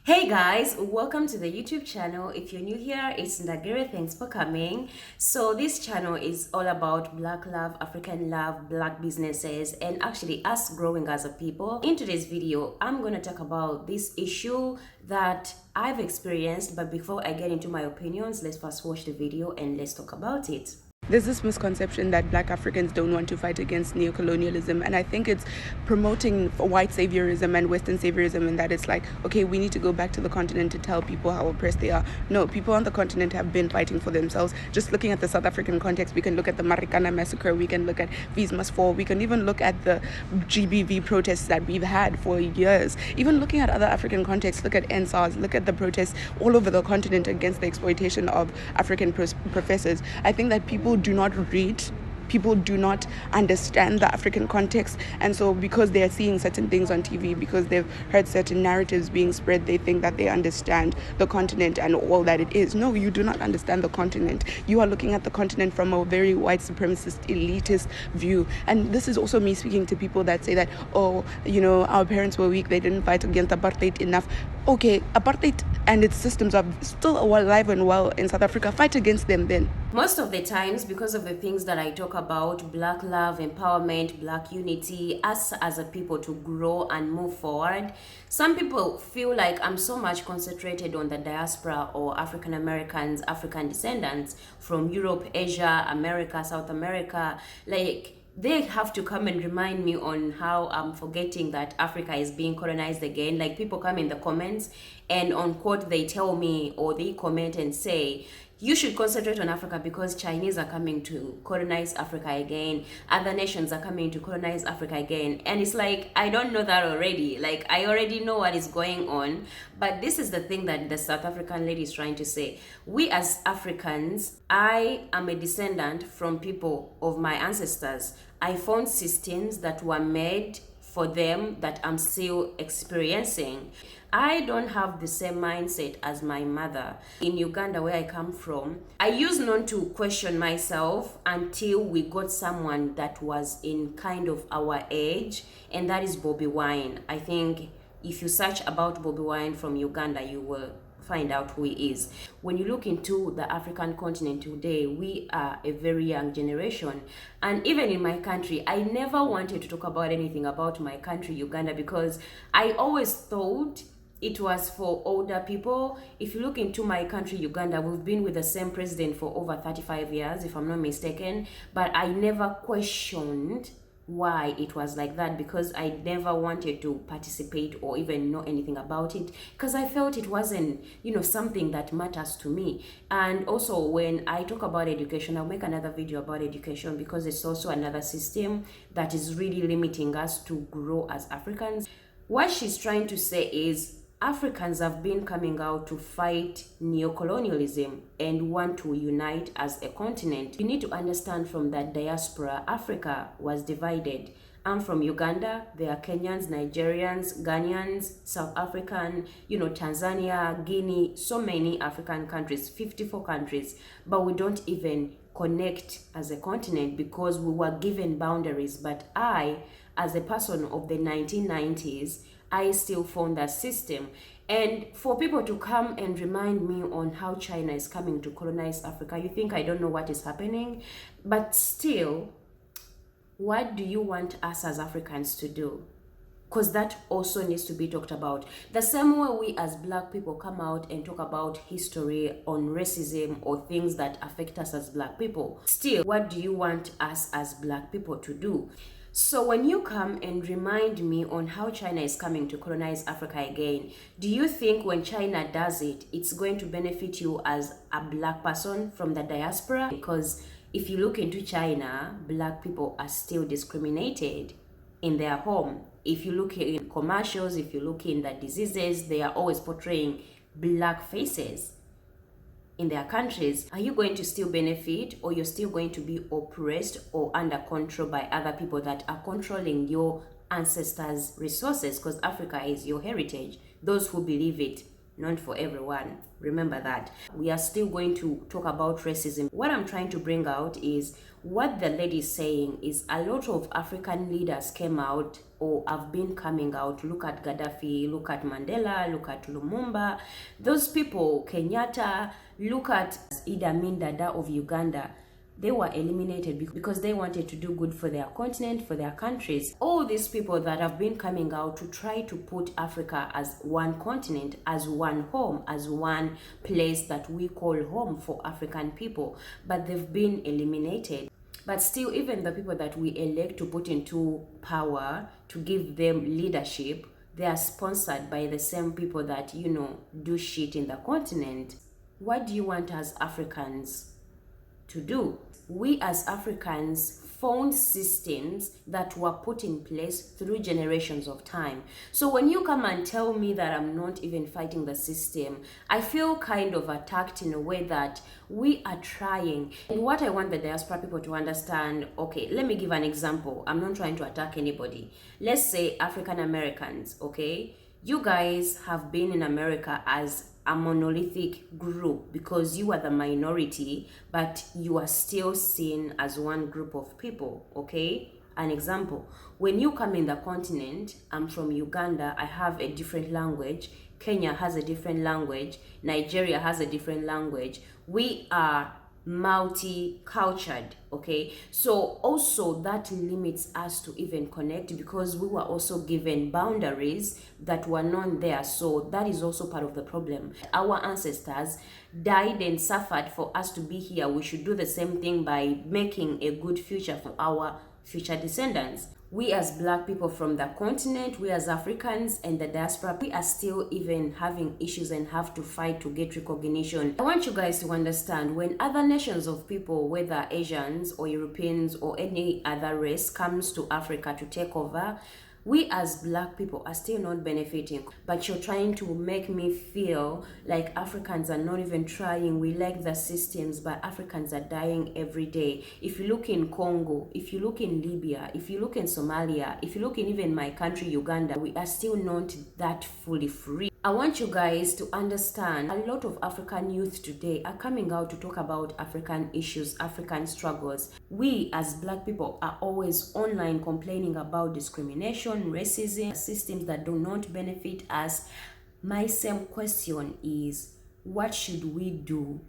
Hey guys, welcome to the YouTube channel. If you're new here, it's 𝗙𝗶𝗍𝗀𝗀, thanks for coming. So this channel is all about Black love, African love, Black businesses, and actually us growing as a people. In today's video, I'm going to talk about this issue that I've experienced, but before I get into my opinions, let's first watch the video and let's talk about it. There's this misconception that Black Africans don't want to fight against neocolonialism, and I think it's promoting white saviorism and Western saviorism, and that it's like, okay, we need to go back to the continent to tell people how oppressed they are. No, people on the continent have been fighting for themselves. Just looking at the South African context, we can look at the Marikana massacre, we can look at 𝗬𝟎 must fall, we can even look at the GBV protests that we've had for years. Even looking at other African contexts, look at 𝗬_SARS, look at the protests all over the continent against the exploitation of African professors. I think that people do not read, people do not understand the African context, and so because they are seeing certain things on TV, because they've heard certain narratives being spread, they think that they understand the continent and all that it is. No, you do not understand the continent. You are looking at the continent from a very white supremacist, elitist view. And this is also me speaking to people that say that, oh, you know, our parents were weak, they didn't fight against apartheid enough. Okay, apartheid and its systems are still alive and well in South Africa. Fight against them then. Most of the times, because of the things that I talk about, Black love, empowerment, Black unity, us as a people to grow and move forward, some people feel like I'm so much concentrated on the diaspora or African Americans, African descendants from Europe, Asia, America, South America. Like, they have to come and remind me on how I'm forgetting that Africa is being colonized again. Like, people come in the comments and on quote they tell me, or they comment and say, you should concentrate on Africa because Chinese are coming to colonize Africa again, other nations are coming to colonize Africa again. And it's like, I don't know that already. Like, I already know what is going on. But this is the thing that the South African lady is trying to say. We as Africans, I am a descendant from people of my ancestors. I found systems that were made for them that I'm still experiencing. I don't have the same mindset as my mother. In Uganda, where I come from, I used not to question myself until we got someone that was in kind of our age, and that is 𝗂𝗶𝘀𝗀𝗀𝗀. I think if you search about 𝗂𝗶𝘀𝗀𝗀𝗀 from Uganda, you will find out who he is. When you look into the African continent today, we are a very young generation. And even in my country, I never wanted to talk about anything about my country, Uganda, because I always thought it was for older people. If you look into my country, Uganda, we've been with the same president for over 35 years, if I'm not mistaken. But I never questioned why it was like that, because I never wanted to participate or even know anything about it, because I felt it wasn't, something that matters to me. And also, when I talk about education, I'll make another video about education, because it's also another system that is really limiting us to grow as Africans. What she's trying to say is, Africans have been coming out to fight neocolonialism and want to unite as a continent. You need to understand from that diaspora, Africa was divided. I'm from Uganda, there are Kenyans, Nigerians, Ghanaians, South African, Tanzania, Guinea, so many African countries, 54 countries, but we don't even connect as a continent because we were given boundaries. But I, as a person of the 1990s, I still found that system. And for people to come and remind me on how China is coming to colonize Africa, you think I don't know what is happening? But still, what do you want us as Africans to do? Because that also needs to be talked about. The same way we as Black people come out and talk about history on racism or things that affect us as Black people. Still, what do you want us as Black people to do? So when you come and remind me on how China is coming to colonize Africa again, do you think when China does it, it's going to benefit you as a Black person from the diaspora? Because if you look into China, Black people are still discriminated in their home. If you look in commercials, if you look in the diseases, they are always portraying Black faces in their countries. Are you going to still benefit, or you're still going to be oppressed or under control by other people that are controlling your ancestors' resources? Because Africa is your heritage, those who believe it. not for everyone. Remember that. We are still going to talk about racism. What I'm trying to bring out is what the lady is saying is a lot of African leaders came out or have been coming out. Look at Gaddafi, look at Mandela, look at Lumumba. Those people, Kenyatta, look at Idi Amin Dada of Uganda. They were eliminated because they wanted to do good for their continent, for their countries. All these people that have been coming out to try to put Africa as one continent, as one home, as one place that we call home for African people, but they've been eliminated. But still, even the people that we elect to put into power, to give them leadership, they are sponsored by the same people that, do shit in the continent. What do you want as Africans to do? We as Africans found systems that were put in place through generations of time. So when you come and tell me that I'm not even fighting the system, I feel kind of attacked in a way that we are trying. And what I want the diaspora people to understand, okay, let me give an example. I'm not trying to attack anybody. Let's say African Americans, okay? You guys have been in America as a monolithic group because you are the minority, but you are still seen as one group of people, okay? An example, when you come in the continent, I'm from Uganda, I have a different language, Kenya has a different language, Nigeria has a different language. We are multicultural, okay? So also that limits us to even connect because we were also given boundaries that were not there. So that is also part of the problem. Our ancestors died and suffered for us to be here. We should do the same thing by making a good future for our future descendants. We as Black people from the continent, we as Africans and the diaspora, we are still even having issues and have to fight to get recognition. I want you guys to understand, when other nations of people, whether Asians or Europeans or any other race, comes to Africa to take over, we as Black people are still not benefiting. But you're trying to make me feel like Africans are not even trying. We like the systems, but Africans are dying every day. If you look in Congo, if you look in Libya, if you look in Somalia, if you look in even my country, Uganda, we are still not that fully free. I want you guys to understand, a lot of African youth today are coming out to talk about African issues, African struggles. We as Black people are always online complaining about discrimination, racism, systems that do not benefit us. My same question is, what should we do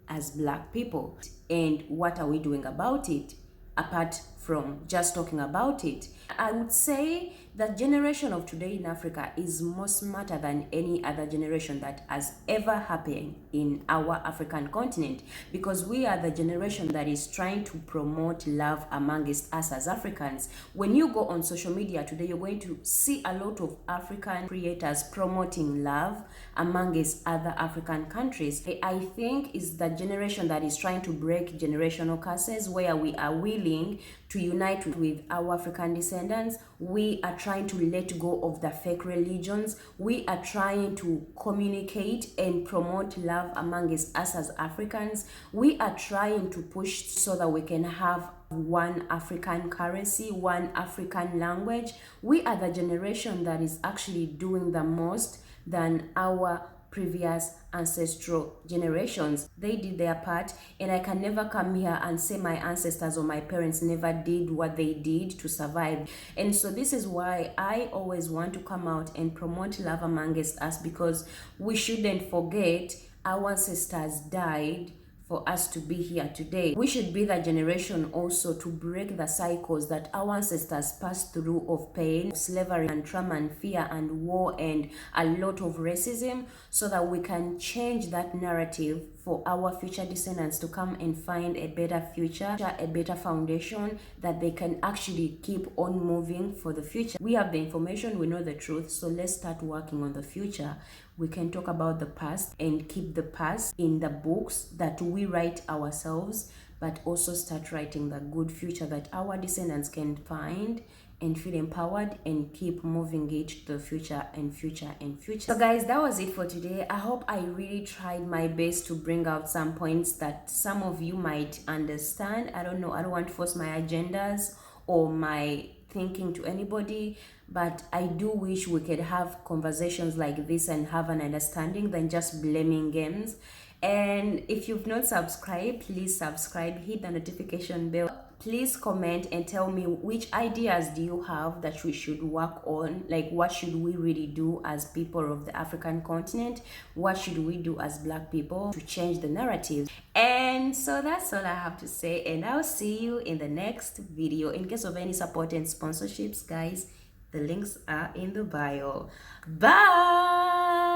as Black people? And what are we doing about it? Apart from just talking about it, I would say that generation of today in Africa is more smarter than any other generation that has ever happened in our African continent, because we are the generation that is trying to promote love amongst us as Africans. When you go on social media today, you're going to see a lot of African creators promoting love amongst other African countries. I think is the generation that is trying to break generational curses, where we are willing to unite with our African descendants. We are trying to let go of the fake religions. We are trying to communicate and promote love amongst us as Africans. We are trying to push so that we can have one African currency, one African language. We are the generation that is actually doing the most than our previous ancestral generations. They did their part, and I can never come here and say my ancestors or my parents never did what they did to survive. And so this is why I always want to come out and promote love amongst us, because we shouldn't forget our ancestors died for us to be here today. We should be the generation also to break the cycles that our ancestors passed through of pain, slavery and trauma and fear and war and a lot of racism, so that we can change that narrative for our future descendants to come and find a better future, a better foundation that they can actually keep on moving for the future. We have the information, we know the truth, so let's start working on the future. We can talk about the past and keep the past in the books that we write ourselves, but also start writing the good future that our descendants can find and feel empowered and keep moving it to the future and future and future. So guys, that was it for today. I hope I really tried my best to bring out some points that some of you might understand. I don't know, I don't want to force my agendas or my thinking to anybody, but I do wish we could have conversations like this and have an understanding than just blaming games. And if you've not subscribed, please subscribe, hit the notification bell. Please comment and tell me which ideas do you have that we should work on, like what should we really do as people of the African continent, what should we do as Black people to change the narrative. And so that's all I have to say, and I'll see you in the next video. In case of any support and sponsorships, guys, the links are in the bio. Bye.